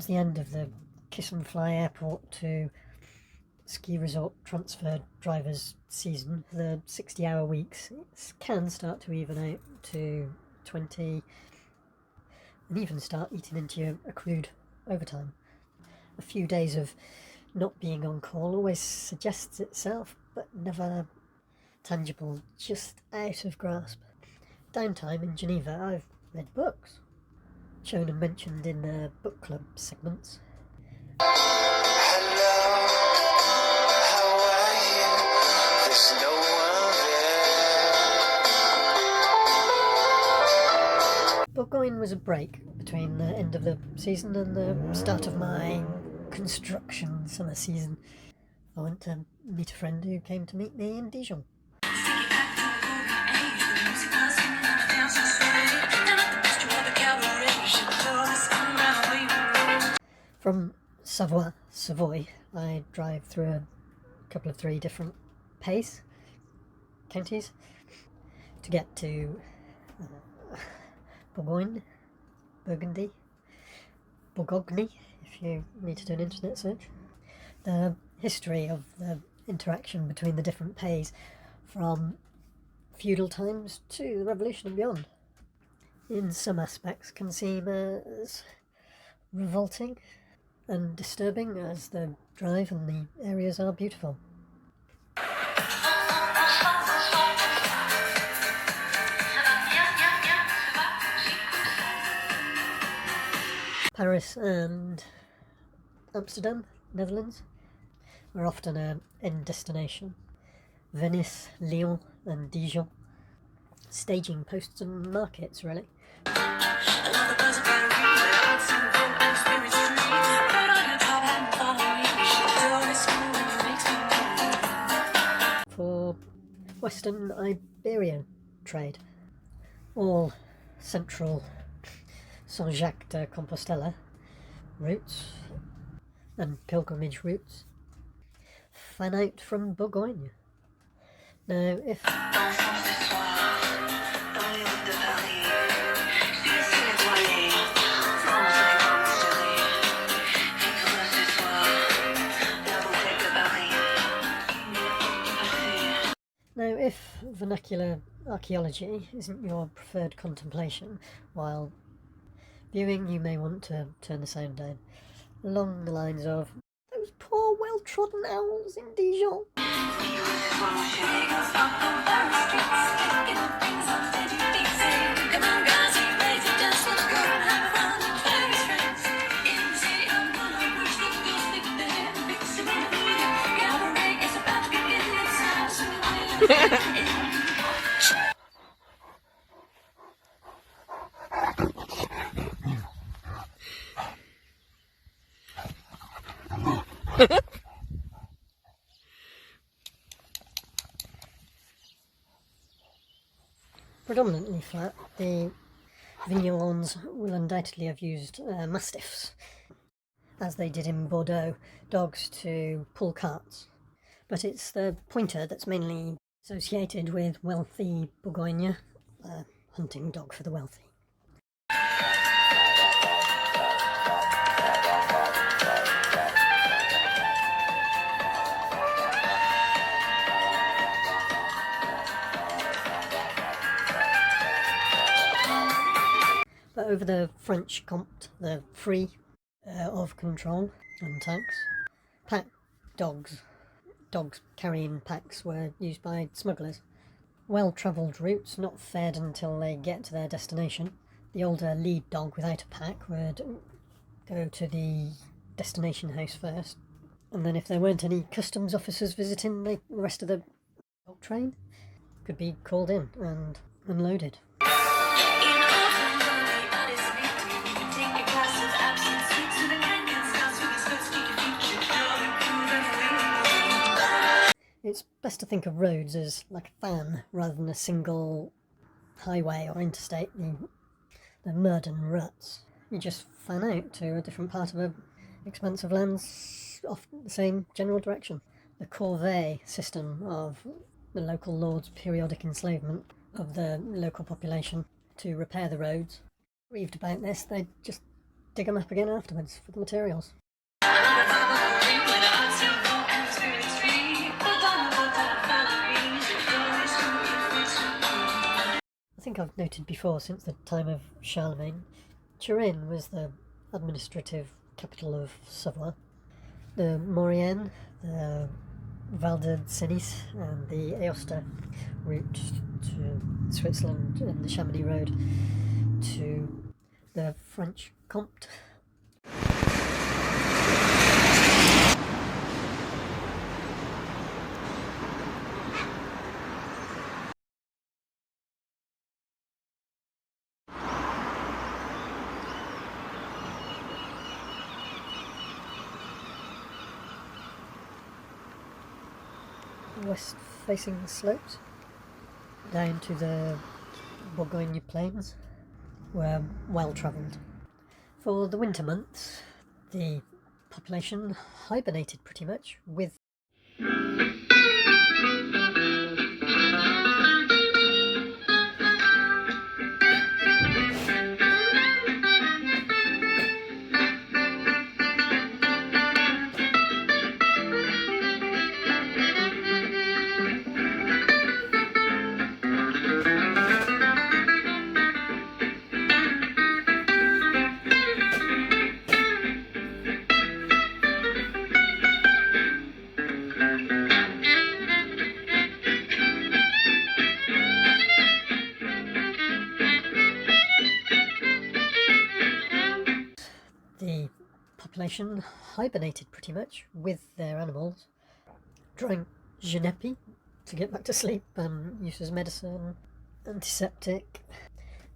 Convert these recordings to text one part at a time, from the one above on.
towards the end of the kiss and fly airport to ski resort transfer drivers season, the 60-hour weeks can start to even out to 20, and even start eating into your accrued overtime. A few days of not being on call always suggests itself, but never tangible, just out of grasp. Downtime in Geneva, I've read books, shown and mentioned in the book club segments. Bourgogne was a break between the end of the season and the start of my construction summer season. I went to meet a friend who came to meet me in Dijon. From Savoie, I drive through a couple of 3 different pays, counties, to get to Bourgogne, Burgundy, Bourgogne, if you need to do an internet search. The history of the interaction between the different pays from feudal times to the Revolution and beyond, in some aspects can seem as revolting and disturbing as the drive and the areas are beautiful. Paris and Amsterdam, Netherlands, are often an end destination. Venice, Lyon and Dijon, staging posts and markets, really. For Western Iberian trade, all central Saint-Jacques de Compostela routes and pilgrimage routes fan out from Bourgogne. Now, if vernacular archaeology isn't your preferred contemplation while viewing, you may want to turn the sound down, along the lines of those poor well-trodden owls in Dijon. Predominantly flat, the vignerons will undoubtedly have used mastiffs, as they did in Bordeaux, dogs to pull carts. But it's the pointer that's mainly associated with wealthy Bourgogne, a hunting dog for the wealthy. But over the French Comte, the free of control and tax, pack dogs carrying packs were used by smugglers. Well-travelled routes, not fed until they get to their destination. The older lead dog without a pack would go to the destination house first, and then if there weren't any customs officers visiting, the rest of the dog train could be called in and unloaded. It's best to think of roads as like a fan rather than a single highway or interstate. The mud and ruts, you just fan out to a different part of an expanse of lands off the same general direction. The corvée system of the local lord's periodic enslavement of the local population to repair the roads. Grieved about this, they'd just dig them up again afterwards for the materials. I think I've noted before, since the time of Charlemagne, Turin was the administrative capital of Savoie. The Maurienne, the Val de Cenis and the Aosta route to Switzerland and the Chamonix road to the French Comte. West-facing slopes down to the Bourgogne plains were well travelled. For the winter months, the population hibernated pretty much with the population hibernated pretty much with their animals, drank genepi to get back to sleep and use as medicine, antiseptic,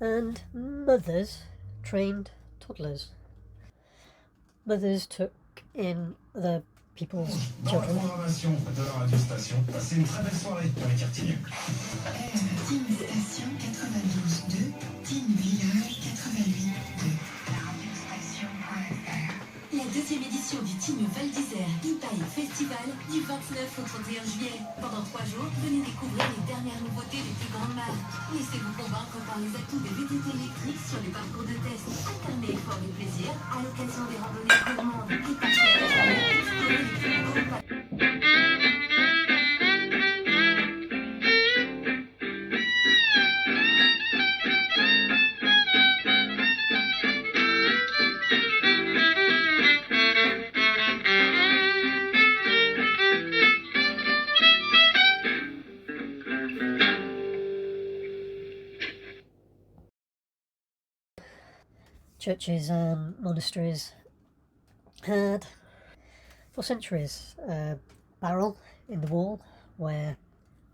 and mothers trained toddlers. Mothers took in the people's children. Programmation de la radio station. Passez une très belle soirée, Riccartigny. Team Station 92.2, Team Village 88.2. La deuxième édition du Team Val d'Isère e-Bike Festival du 29 au 31 juillet. Pendant 3 jours, venez découvrir les dernières nouveautés des plus grandes marques. Laissez-vous convaincre par les atouts des VTT électriques sur les parcours de test. Alternez effort et plaisir à l'occasion des randonnées gourmandes et pas chères. Explorez les plus beaux parcs. Churches and monasteries had, for centuries, a barrel in the wall where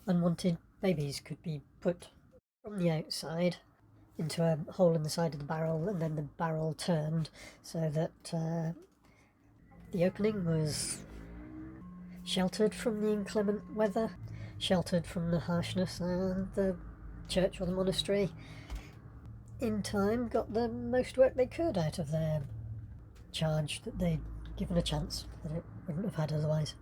unwanted babies could be put from the outside into a hole in the side of the barrel, and then the barrel turned so that the opening was sheltered from the inclement weather, sheltered from the harshness, and the church or the monastery in time got the most work they could out of their charge that they'd given a chance that it wouldn't have had otherwise.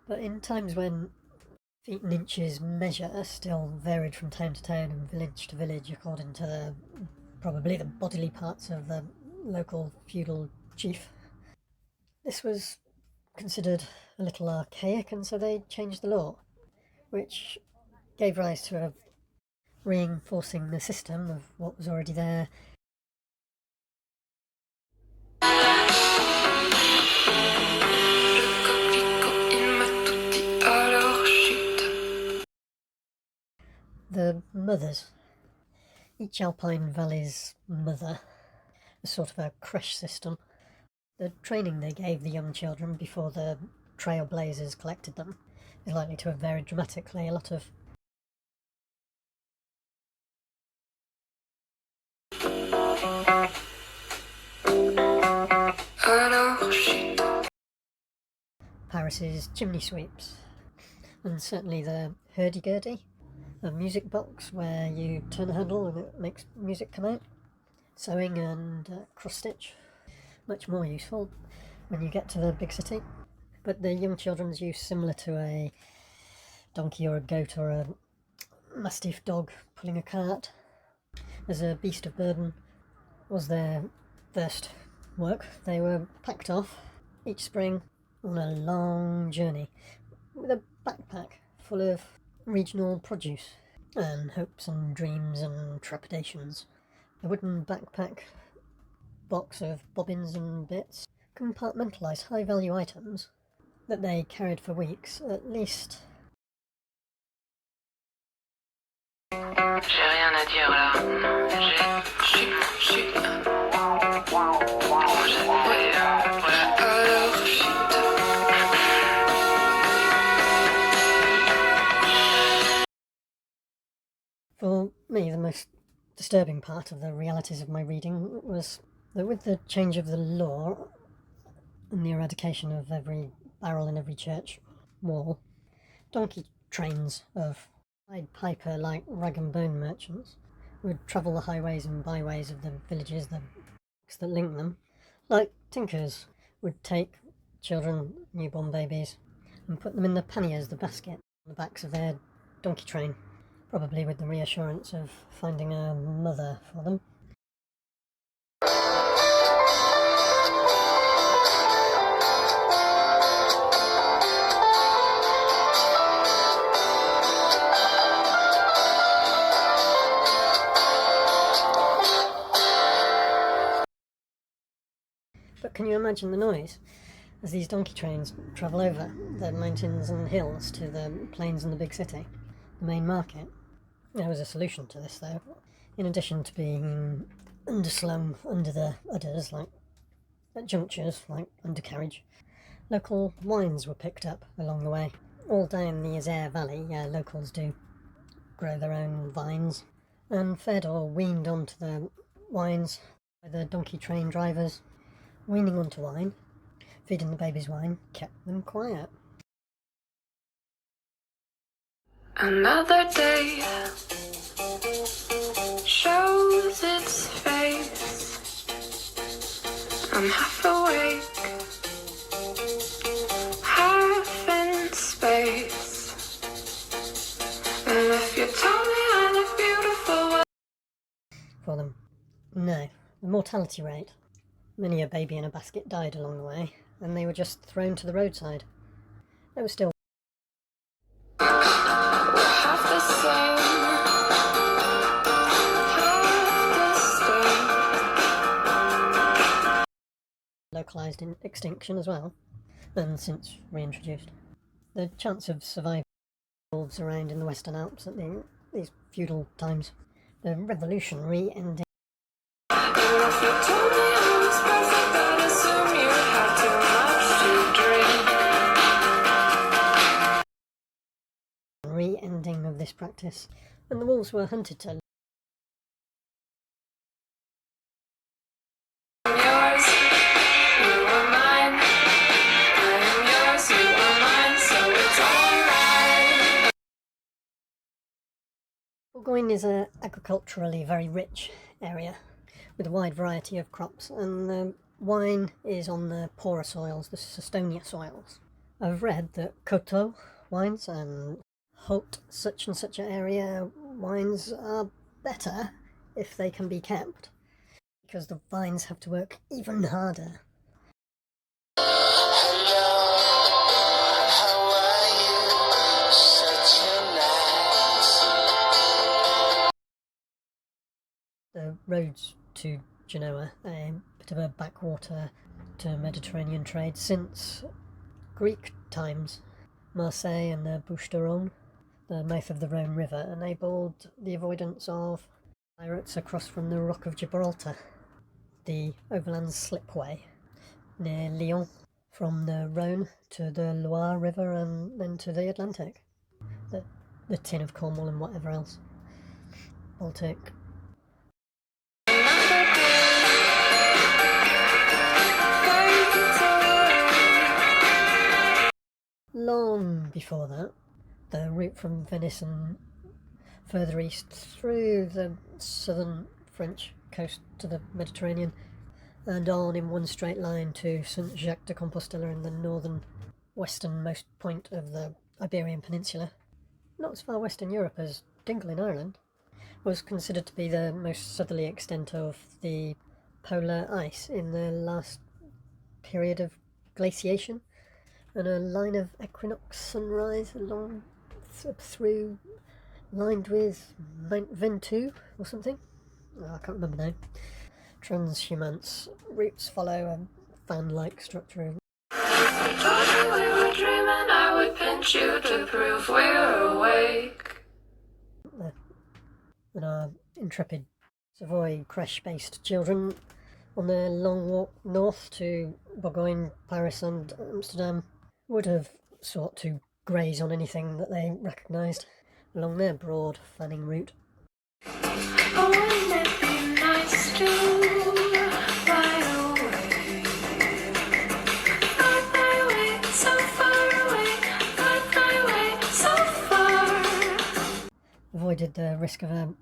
But in times when feet and inches measure still varied from town to town and village to village according to probably the bodily parts of the local feudal chief, this was considered a little archaic, and so they changed the law, which gave rise to a reinforcing the system of what was already there. The mothers. Each alpine valley's mother was sort of a creche system. The training they gave the young children before the trailblazers collected them is likely to have varied dramatically. A lot of Paris's chimney sweeps, and certainly the hurdy-gurdy, a music box where you turn a handle and it makes music come out. Sewing and cross-stitch, much more useful when you get to the big city. But the young children's use similar to a donkey or a goat or a mastiff dog pulling a cart. As a beast of burden was their first work. They were packed off each spring on a long journey with a backpack full of regional produce and hopes and dreams and trepidations. A wooden backpack box of bobbins and bits compartmentalised high-value items that they carried for weeks, at least. J'ai rien à dire là. Chut. Alors chut. For me, the most disturbing part of the realities of my reading was that with the change of the law and the eradication of every barrel in every church wall, donkey trains of Pied Piper like rag and bone merchants would travel the highways and byways of the villages that link them, like tinkers would take children, newborn babies, and put them in the panniers, the basket, on the backs of their donkey train, probably with the reassurance of finding a mother for them. But can you imagine the noise as these donkey trains travel over the mountains and hills to the plains and the big city, the main market? There was a solution to this though. In addition to being underslung under the udders, like at junctures, like undercarriage, local wines were picked up along the way. All down the Isère Valley, locals do grow their own vines, and fed or weaned onto the wines by the donkey train drivers. Weaning onto wine, feeding the babies wine, kept them quiet. Another day shows its face. I'm half awake, half in space. And if you tell me I look beautiful, For them, no. The mortality rate. Many a baby in a basket died along the way, and they were just thrown to the roadside. They were still half the same, half the same. localised in extinction as well, and since reintroduced. The chance of survival evolves around in the Western Alps at these feudal times. The revolutionary ending. If you told me I was perfect, I'd assume you had too much to drink. Re-ending of this practice, and the wolves were hunted to I'm yours, you are mine. I am yours, you are mine, so it's alright. Bourgogne is an agriculturally very rich area with a wide variety of crops, and the wine is on the poorer soils, the Sestonia soils. I've read that Coteau wines and Haute such and such an area wines are better if they can be kept, because the vines have to work even harder. The roads to Genoa, a bit of a backwater to Mediterranean trade since Greek times. Marseille and the Bouches du Rhône, the mouth of the Rhone River, enabled the avoidance of pirates across from the Rock of Gibraltar. The overland slipway near Lyon, from the Rhone to the Loire River and then to the Atlantic. The tin of Cornwall and whatever else. Baltic. Long before that, the route from Venice and further east through the southern French coast to the Mediterranean, and on in one straight line to St Jacques de Compostela in the northern westernmost point of the Iberian Peninsula. Not as far west in Europe as Dingle in Ireland, was considered to be the most southerly extent of the polar ice in the last period of glaciation, and a line of equinox sunrise along through, lined with Mount Ventoux or something. I can't remember now. Transhumance routes follow a fan-like structure. Told you we were dreaming, I would pinch you to prove we're awake. And our intrepid Savoy crash-based children on their long walk north to Bourgogne, Paris and Amsterdam would have sought to graze on anything that they recognised along their broad fanning route. Oh, wouldn't it be nice to fly away? Fly away, so far away. Fly away, so far. Avoided the risk of a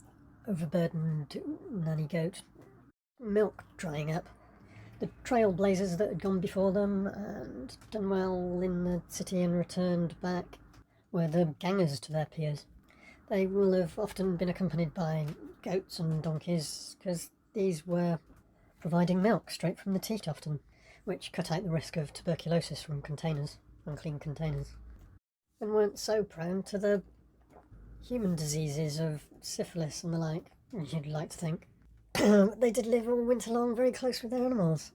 overburdened nanny goat milk drying up. The trailblazers that had gone before them and done well in the city and returned back were the gangers to their peers. They will have often been accompanied by goats and donkeys, because these were providing milk straight from the teat often, which cut out the risk of tuberculosis from containers, unclean containers, and weren't so prone to the human diseases of syphilis and the like, you'd like to think. They did live all winter long very close with their animals.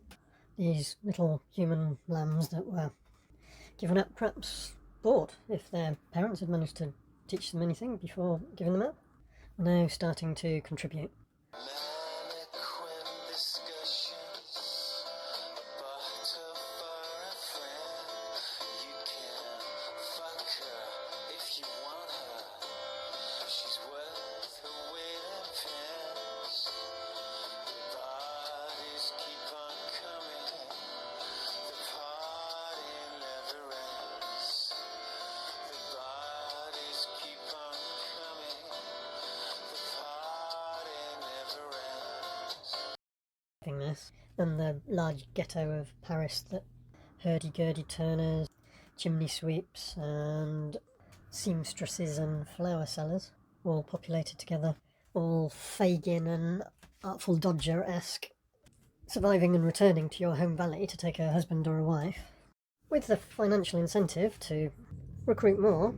These little human lambs that were given up, perhaps bought, if their parents had managed to teach them anything before giving them up, are now starting to contribute. This and the large ghetto of Paris that hurdy-gurdy turners, chimney sweeps and seamstresses and flower sellers all populated together, all Fagin and Artful Dodger-esque, surviving and returning to your home valley to take a husband or a wife, with the financial incentive to recruit more,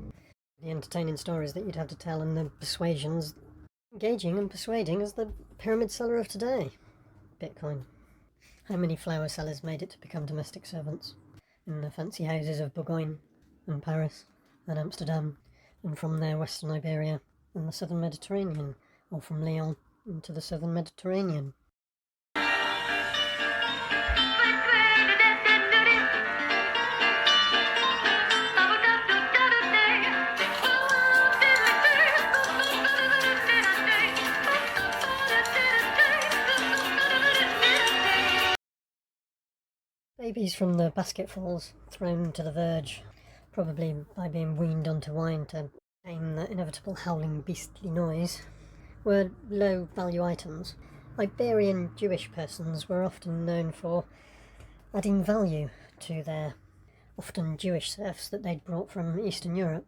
the entertaining stories that you'd have to tell and the persuasions, engaging and persuading as the pyramid seller of today. Bitcoin. How many flower sellers made it to become domestic servants in the fancy houses of Bourgogne and Paris and Amsterdam, and from there western Iberia and the southern Mediterranean, or from Lyon into the southern Mediterranean. Babies from the basketfuls thrown to the verge, probably by being weaned onto wine to tame the inevitable howling beastly noise, were low-value items. Iberian Jewish persons were often known for adding value to their often Jewish serfs that they'd brought from Eastern Europe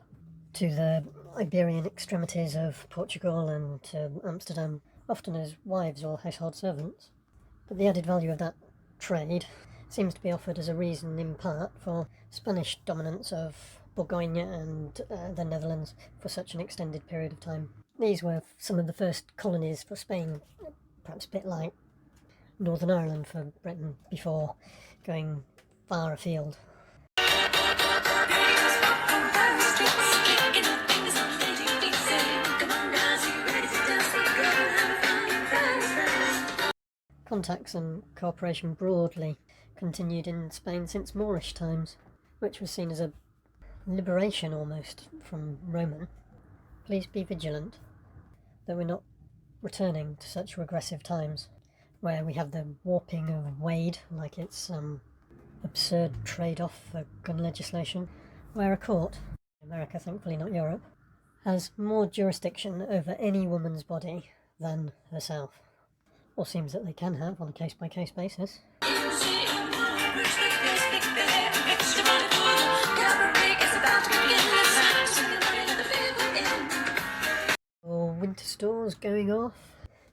to the Iberian extremities of Portugal and to Amsterdam, often as wives or household servants. But the added value of that trade seems to be offered as a reason, in part, for Spanish dominance of Bourgogne and the Netherlands for such an extended period of time. These were some of the first colonies for Spain, perhaps a bit like Northern Ireland for Britain, before going far afield. Contacts and cooperation broadly continued in Spain since Moorish times, which was seen as a liberation almost from Roman. Please be vigilant that we're not returning to such regressive times, where we have the warping of Wade like it's some absurd trade-off for gun legislation, where a court, America thankfully not Europe, has more jurisdiction over any woman's body than herself. Or seems that they can have on a case-by-case basis. Your winter stores going off,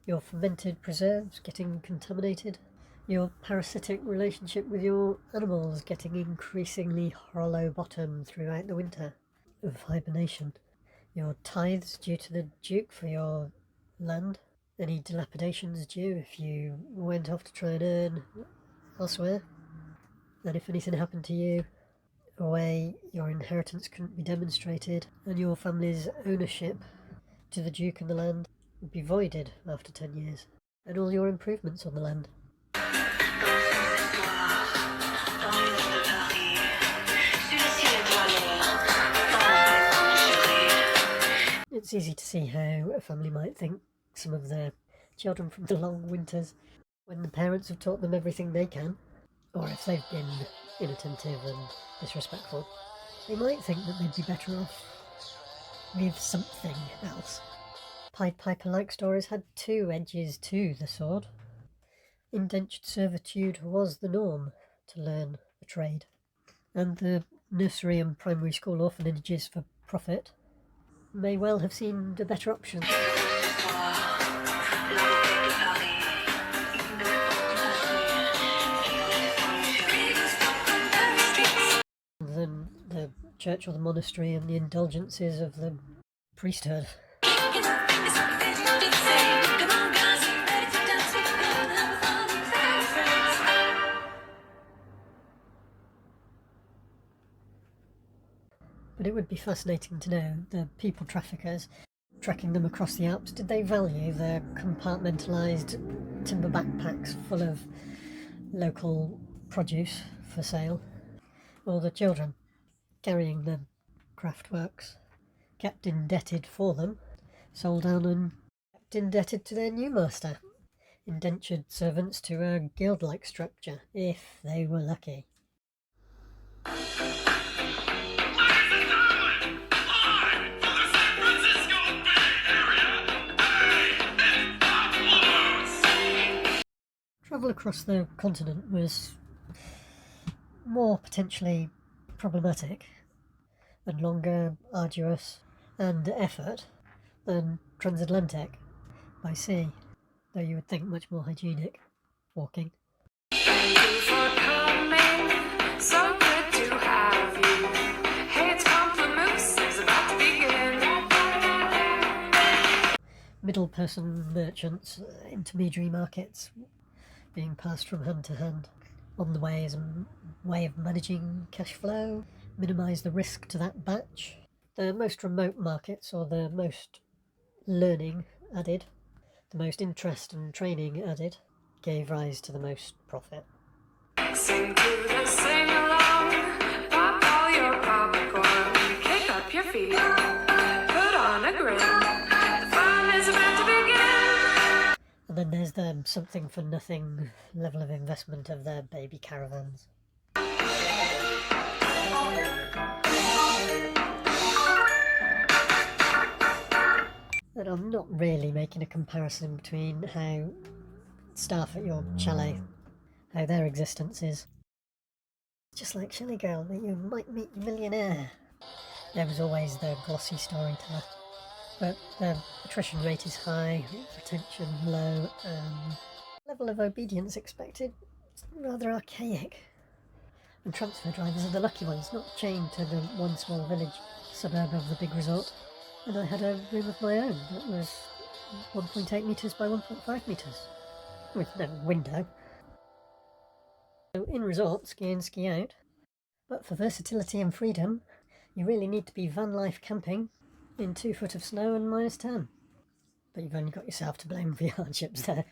your fermented preserves getting contaminated, your parasitic relationship with your animals getting increasingly hollow-bottomed throughout the winter of hibernation, your tithes due to the Duke for your land, any dilapidations due if you went off to try and earn elsewhere, and if anything happened to you away, your inheritance couldn't be demonstrated, and your family's ownership to the Duke and the land would be voided after 10 years, and all your improvements on the land. It's easy to see how a family might think some of their children from the long winters, when the parents have taught them everything they can, or if they've been inattentive and disrespectful, they might think that they'd be better off with something else. Pied Piper-like stories had two edges to the sword. Indentured servitude was the norm to learn a trade, and the nursery and primary school orphanages for profit may well have seemed a better option. Than the church or the monastery and the indulgences of the priesthood. But it would be fascinating to know the people traffickers tracking them across the Alps. Did they value their compartmentalised timber backpacks full of local produce for sale? Or the children carrying the craft works, kept indebted for them, sold down and kept indebted to their new master, indentured servants to a guild-like structure, if they were lucky. Travel across the continent was more potentially problematic and longer, arduous, and effort than transatlantic by sea, though you would think much more hygienic walking. Thank you for coming, so good to have you. Hey, it's Pamplemousse, is about to begin. Middle person merchants, intermediary markets being passed from hand to hand. On the way as a way of managing cash flow, minimise the risk to that batch. The most remote markets, or the most learning added, the most interest and training added, gave rise to the most profit. Sing to the sing-along, pop all your popcorn, kick up your feet, put on a grin, the fun is about to begin. And then there's the something-for-nothing level of investment of their baby caravans. And I'm not really making a comparison between how staff at your chalet, how their existence is. Just like Shelley Girl, that you might meet a millionaire. There was always the glossy storyteller. But the attrition rate is high, retention low, and level of obedience expected rather archaic. And transfer drivers are the lucky ones, not chained to the one small village suburb of the big resort. And I had a room of my own that was 1.8 metres by 1.5 metres, with no window. So in resort, ski in, ski out. But for versatility and freedom, you really need to be van life camping in 2 foot of snow and -10. But you've only got yourself to blame for your hardships there.